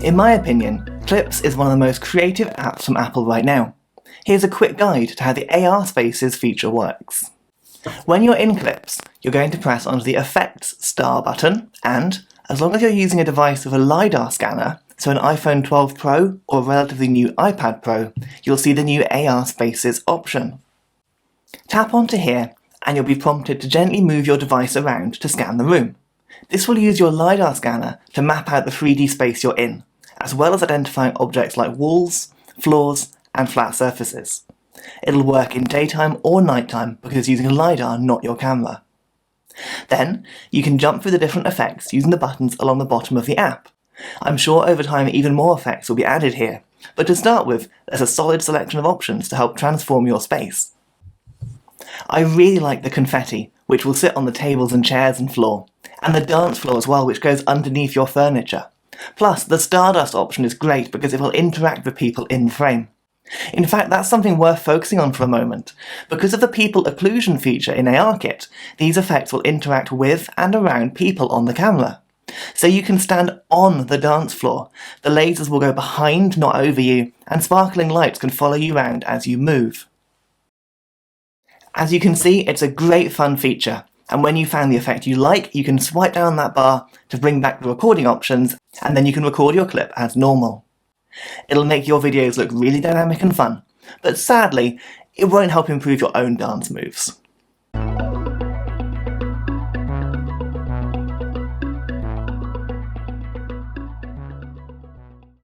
In my opinion, Clips is one of the most creative apps from Apple right now. Here's a quick guide to how the AR Spaces feature works. When you're in Clips, you're going to press onto the Effects star button and, as long as you're using a device with a LiDAR scanner, so an iPhone 12 Pro or a relatively new iPad Pro, you'll see the new AR Spaces option. Tap onto here and you'll be prompted to gently move your device around to scan the room. This will use your LiDAR scanner to map out the 3D space you're in, as well as identifying objects like walls, floors, and flat surfaces. It'll work in daytime or nighttime because it's using a LiDAR, not your camera. Then, you can jump through the different effects using the buttons along the bottom of the app. I'm sure over time even more effects will be added here, but to start with, there's a solid selection of options to help transform your space. I really like the confetti, which will sit on the tables and chairs and floor, and the dance floor as well, which goes underneath your furniture. Plus, the Stardust option is great because it will interact with people in frame. In fact, that's something worth focusing on for a moment. Because of the people occlusion feature in ARKit, these effects will interact with and around people on the camera. So you can stand on the dance floor, the lasers will go behind, not over you, and sparkling lights can follow you around as you move. As you can see, it's a great fun feature, and when you found the effect you like, you can swipe down that bar to bring back the recording options, and then you can record your clip as normal. It'll make your videos look really dynamic and fun, but sadly, it won't help improve your own dance moves.